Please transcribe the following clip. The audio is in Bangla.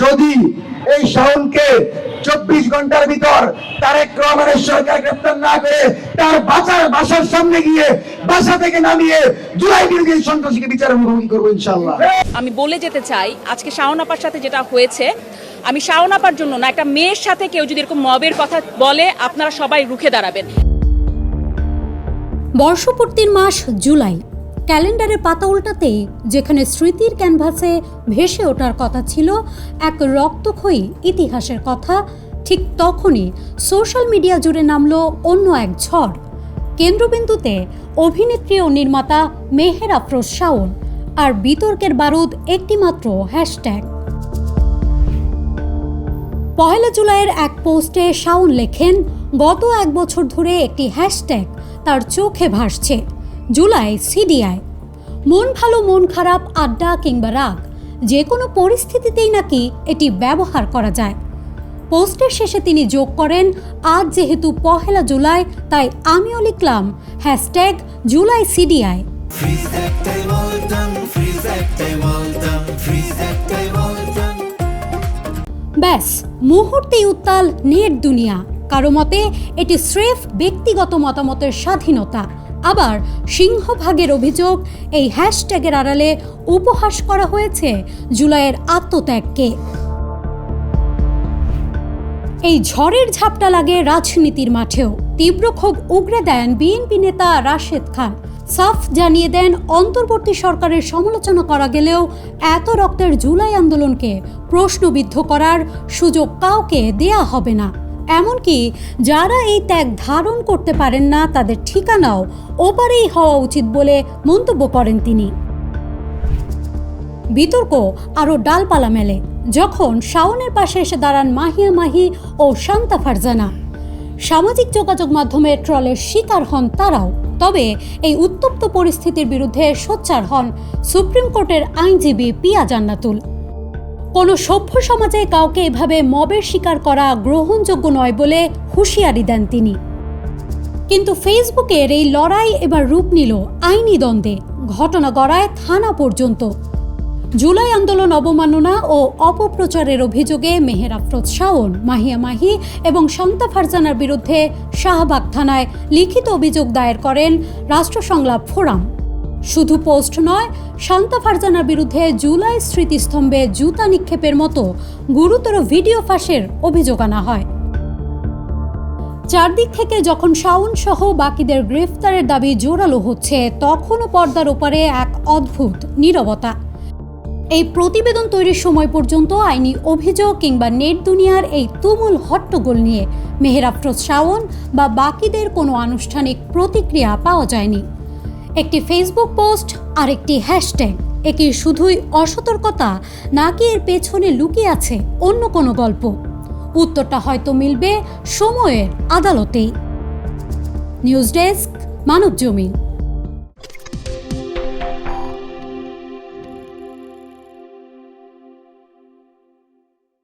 যদি এই শাওনকে 24 ঘন্টার ভিতর তারেক রহমানের সরকার গ্রেফতার না করে তার বাসার সামনে গিয়ে বাসা থেকে নামিয়ে জুলাই বিরোধী সন্ত্রাসীকে বিচারের মুখোমুখি করবো ইনশাআল্লাহ। আমি বলে যেতে চাই, আজকে শাওন আপার সাথে যেটা হয়েছে, আমি শাওন আপার জন্য না, একটা মেয়ের সাথে কেউ যদি এরকম মবের কথা বলে আপনারা সবাই রুখে দাঁড়াবেন। বর্ষপূর্তির মাস জুলাই, ক্যালেন্ডারের পাতা উল্টাতেই যেখানে স্মৃতির ক্যানভাসে ভেসে ওঠার কথা ছিল এক রক্তক্ষয়ী ইতিহাসের কথা, ঠিক তখনই সোশ্যাল মিডিয়া জুড়ে নামলো অন্য এক ঝড়। কেন্দ্রবিন্দুতে অভিনেত্রী ও নির্মাতা মেহের আফরোজ শাওন, আর বিতর্কের বারুদ একটিমাত্র হ্যাশট্যাগ। পহেলা জুলাইয়ের এক পোস্টে শাওন লেখেন, গত 1 বছর ধরে একটি হ্যাশট্যাগ তার চোখে ভাসছে, জুলাই সিডিআই। মন ভালো মন খারাপ, আড্ডা কিংবা রাগ, যে কোনো পরিস্থিতিতেই নাকি এটি ব্যবহার করা যায়। পোস্টের শেষে তিনি যোগ করেন, আজ যেহেতু পহেলা জুলাই তাই আমিও লিখলাম হ্যাশট্যাগ জুলাই সিডিআই। ব্যাস, মুহূর্তেই উত্তাল নেট দুনিয়া। কারো মতে এটি স্রেফ ব্যক্তিগত মতামতের স্বাধীনতা, আবার সিংহভাগের অভিযোগ এই হ্যাশট্যাগের আড়ালে উপহাস করা হয়েছে জুলাইয়ের আত্মত্যাগকে। এই ঝড়ের ঝাপটা লাগে রাজনীতির মাঠেও। তীব্র ক্ষোভ উগরে দেন বিএনপি নেতা রাশেদ খান। সাফ জানিয়ে দেন, অন্তর্বর্তী সরকারের সমালোচনা করা গেলেও এত রক্তের জুলাই আন্দোলনকে প্রশ্নবিদ্ধ করার সুযোগ কাউকে দেয়া হবে না। এমনকি যারা এই ত্যাগ ধারণ করতে পারেন না তাদের ঠিকানাও ওপারেই হওয়া উচিত বলে মন্তব্য করেন তিনি। বিতর্ক আরও ডালপালা মেলে যখন শাওনের পাশে এসে দাঁড়ান মাহিয়া মাহি ও শান্তা ফারজানা। সামাজিক যোগাযোগ মাধ্যমে ট্রলের শিকার হন তারাও। তবে এই উত্তপ্ত পরিস্থিতির বিরুদ্ধে সোচ্চার হন সুপ্রিম কোর্টের আইনজীবী পিয়া জান্নাতুল। কোনো সভ্য সমাজে কাউকে এভাবে মবের শিকার করা গ্রহণযোগ্য নয় বলে হুঁশিয়ারি দেন তিনি। কিন্তু ফেসবুকের এই লড়াই এবার রূপ নিল আইনি দ্বন্দ্বে, ঘটনা গড়ায় থানা পর্যন্ত। জুলাই আন্দোলন অবমাননা ও অপপ্রচারের অভিযোগে মেহের আফরোজ শাওন, মাহিয়া মাহি এবং শান্তা ফারজানার বিরুদ্ধে শাহবাগ থানায় লিখিত অভিযোগ দায়ের করেন রাষ্ট্র সংলাপ ফোরাম। শুধু পোস্ট নয়, শান্তা ফারজানার বিরুদ্ধে জুলাই স্মৃতিস্তম্ভে জুতা নিক্ষেপের মতো গুরুতর ভিডিও ফাঁসের অভিযোগ আনা হয়। চারদিক থেকে যখন শাওন সহ বাকিদের গ্রেফতারের দাবি জোরালো হচ্ছে, তখনও পর্দার ওপারে এক অদ্ভুত নীরবতা। এই প্রতিবেদন তৈরির সময় পর্যন্ত আইনি অভিযোগ কিংবা নেট দুনিয়ার এই তুমুল হট্টগোল নিয়ে মেহের আফরোজ শাওন বা বাকিদের কোনো আনুষ্ঠানিক প্রতিক্রিয়া পাওয়া যায়নি। একটি ফেসবুক পোস্ট আর একটি হ্যাশট্যাগ, এ কি শুধুই অসতর্কতা নাকি এর পেছনে লুকিয়ে আছে অন্য কোনো গল্প? উত্তরটা হয়তো মিলবে সময়ের আদালতেই। News desk, Manabzamin.